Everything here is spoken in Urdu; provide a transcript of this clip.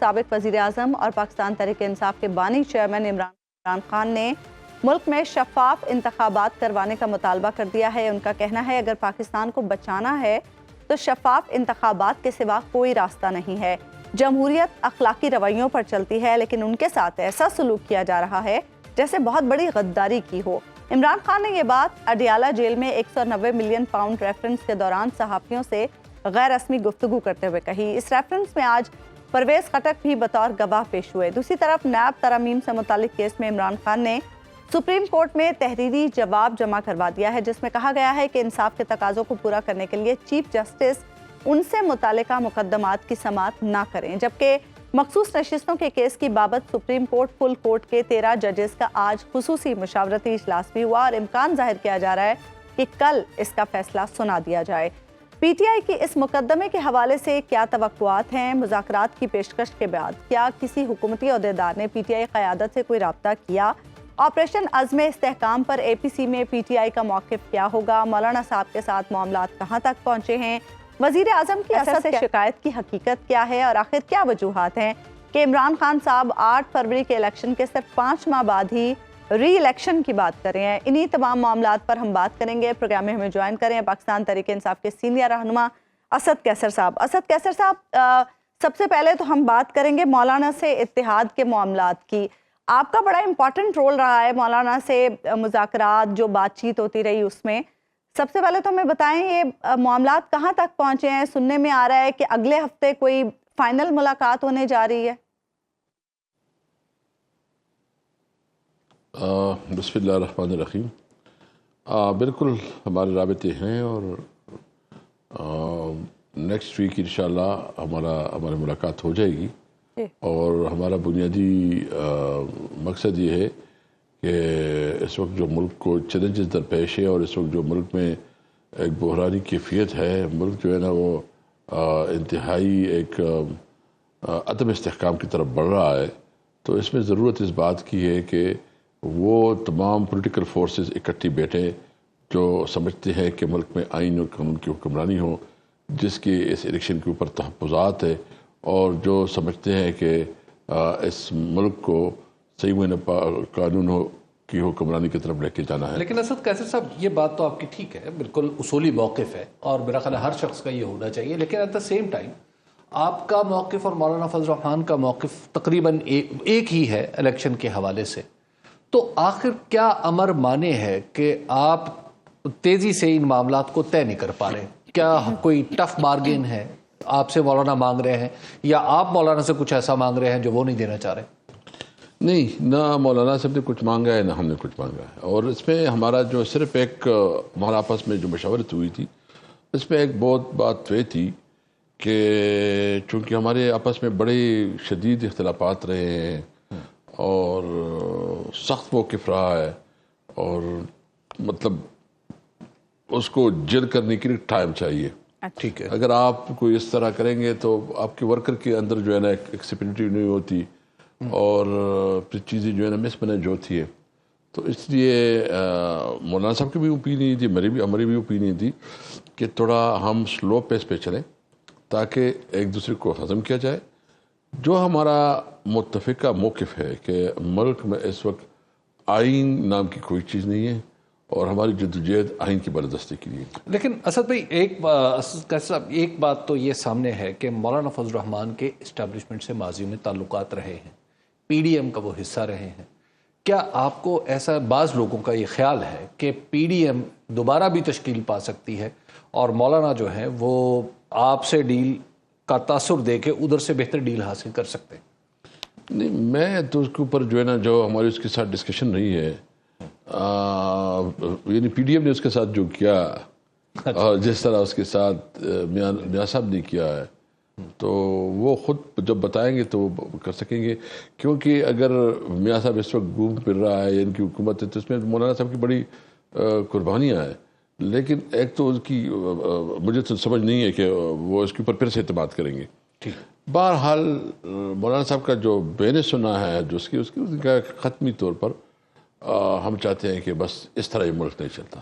سابق وزیر اعظم اور پاکستان تحریک انصاف کے بانی چیئرمین عمران خان نے ملک میں شفاف انتخابات کروانے کا مطالبہ کر دیا ہے۔ ان کا کہنا ہے اگر پاکستان کو بچانا ہے تو شفاف انتخابات کے سوا کوئی راستہ نہیں ہے۔ جمہوریت اخلاقی رویوں پر چلتی ہے، لیکن ان کے ساتھ ایسا سلوک کیا جا رہا ہے جیسے بہت بڑی غداری کی ہو۔ عمران خان نے یہ بات اڈیالہ جیل میں 190 ملین پاؤنڈ ریفرنس کے دوران صحافیوں سے غیر رسمی گفتگو کرتے ہوئے کہی۔ اس ریفرنس میں آج پرویز خٹک بھی بطور گواہ پیش ہوئے۔ دوسری طرف نیب ترامیم سے متعلق کیس میں عمران خان نے سپریم کورٹ میں تحریری جواب جمع کروا دیا ہے، جس میں کہا گیا ہے کہ انصاف کے تقاضوں کو پورا کرنے کے لیے چیف جسٹس ان سے متعلقہ مقدمات کی سماعت نہ کریں، جبکہ مخصوص نشستوں کے کیس کی بابت سپریم کورٹ فل کورٹ کے 13 ججز کا آج خصوصی مشاورتی اجلاس بھی ہوا اور امکان ظاہر کیا جا رہا ہے کہ کل اس کا فیصلہ سنا دیا جائے۔ پی ٹی آئی کی اس مقدمے کے حوالے سے کیا توقعات ہیں؟ مذاکرات کی پیشکش کے بعد کیا کسی حکومتی عہدیدار نے پی ٹی آئی قیادت سے کوئی رابطہ کیا؟ آپریشن عزم استحکام پر اے پی سی میں پی ٹی آئی کا موقف کیا ہوگا؟ مولانا صاحب کے ساتھ معاملات کہاں تک پہنچے ہیں؟ وزیر اعظم کی اثر سے شکایت کی حقیقت کیا ہے اور آخر کیا وجوہات ہیں کہ عمران خان صاحب 8 فروری کے الیکشن کے صرف 5 ماہ بعد ہی ری الیکشن کی بات کر رہے ہیں؟ انہی تمام معاملات پر ہم بات کریں گے۔ پروگرام میں ہمیں جوائن کریں پاکستان تحریک انصاف کے سینئر رہنما اسد کیسر صاحب۔ اسد کیسر صاحب، سب سے پہلے تو ہم بات کریں گے مولانا سے اتحاد کے معاملات کی۔ آپ کا بڑا امپورٹنٹ رول رہا ہے مولانا سے مذاکرات، جو بات چیت ہوتی رہی اس میں۔ سب سے پہلے تو ہمیں بتائیں یہ معاملات کہاں تک پہنچے ہیں؟ سننے میں آ رہا ہے کہ اگلے ہفتے کوئی فائنل ملاقات ہونے جا رہی ہے۔ بسم اللہ الرحمن الرحیم۔ بالکل ہمارے رابطے ہیں اور نیکسٹ ویک انشاءاللہ ہماری ملاقات ہو جائے گی، اور ہمارا بنیادی مقصد یہ ہے کہ اس وقت جو ملک کو چیلنجز درپیش ہے اور اس وقت جو ملک میں ایک بحرانی کیفیت ہے، ملک جو ہے نا وہ انتہائی ایک عدم استحکام کی طرف بڑھ رہا ہے، تو اس میں ضرورت اس بات کی ہے کہ وہ تمام پولیٹیکل فورسز اکٹھی بیٹھیں جو سمجھتے ہیں کہ ملک میں آئین اور قانون کی حکمرانی ہو، جس کی اس الیکشن کے اوپر تحفظات ہے، اور جو سمجھتے ہیں کہ اس ملک کو صحیح معنی قانون کی حکمرانی کی طرف لے کے جانا ہے۔ لیکن اسد کیسر صاحب، یہ بات تو آپ کی ٹھیک ہے، بالکل اصولی موقف ہے اور میرا خیال ہے ہر شخص کا یہ ہونا چاہیے، لیکن ایٹ دا سیم ٹائم آپ کا موقف اور مولانا فضل الرحمان کا موقف تقریباً ایک ہی ہے الیکشن کے حوالے سے، تو آخر کیا امر مانے ہے کہ آپ تیزی سے ان معاملات کو طے نہیں کر پا رہے؟ کیا کوئی ٹف بارگین ہے آپ سے مولانا مانگ رہے ہیں، یا آپ مولانا سے کچھ ایسا مانگ رہے ہیں جو وہ نہیں دینا چاہ رہے؟ نہیں، نہ مولانا صاحب نے کچھ مانگا ہے نہ ہم نے کچھ مانگا ہے، اور اس میں ہمارا جو صرف ایک ہمارا آپس میں جو مشاورت ہوئی تھی، اس میں ایک بہت بات یہ تھی کہ چونکہ ہمارے آپس میں بڑے شدید اختلافات رہے ہیں اور سخت موقف رہا ہے، اور مطلب اس کو جل کرنے کے لیے ٹائم چاہیے۔ ٹھیک ہے، اگر آپ کوئی اس طرح کریں گے تو آپ کے ورکر کے اندر جو ہے نا ایکسیپٹیبلٹی نہیں ہوتی، اور پھر چیزیں جو ہے نا مس مینج ہوتی ہے، تو اس لیے مولانا صاحب کی بھی اوپینین تھی، ہماری بھی اوپینین تھی کہ تھوڑا ہم سلو پیس پہ چلیں تاکہ ایک دوسرے کو ہضم کیا جائے۔ جو ہمارا متفقہ موقف ہے کہ ملک میں اس وقت آئین نام کی کوئی چیز نہیں ہے، اور ہماری جدوجہد آئین کی بالادستی کے لیے۔ لیکن اسد بھائی، ایک بات تو یہ سامنے ہے کہ مولانا فضل الرحمان کے اسٹیبلشمنٹ سے ماضی میں تعلقات رہے ہیں، پی ڈی ایم کا وہ حصہ رہے ہیں۔ کیا آپ کو ایسا، بعض لوگوں کا یہ خیال ہے کہ پی ڈی ایم دوبارہ بھی تشکیل پا سکتی ہے اور مولانا جو ہیں وہ آپ سے ڈیل کا تاثر دے کے ادھر سے بہتر ڈیل حاصل کر سکتے ہیں؟ نہیں، میں تو اس کے اوپر جو ہے نا جو ہماری اس کے ساتھ ڈسکشن رہی ہے، یعنی پی ڈی ایم نے اس کے ساتھ جو کیا، جس طرح اس کے ساتھ میاں صاحب نے کیا ہے، تو وہ خود جب بتائیں گے تو وہ کر سکیں گے، کیونکہ اگر میاں صاحب اس وقت گھوم پھر رہا ہے، ان کی حکومت ہے، تو اس میں مولانا صاحب کی بڑی قربانیاں ہیں، لیکن ایک تو اس کی مجھے تو سمجھ نہیں ہے کہ وہ اس کے اوپر پھر سے اعتماد کریں گے۔ بہرحال مولانا صاحب کا جو میں نے سنا ہے، جو اس کا ختمی طور پر ہم چاہتے ہیں کہ بس اس طرح یہ ملک نہیں چلتا۔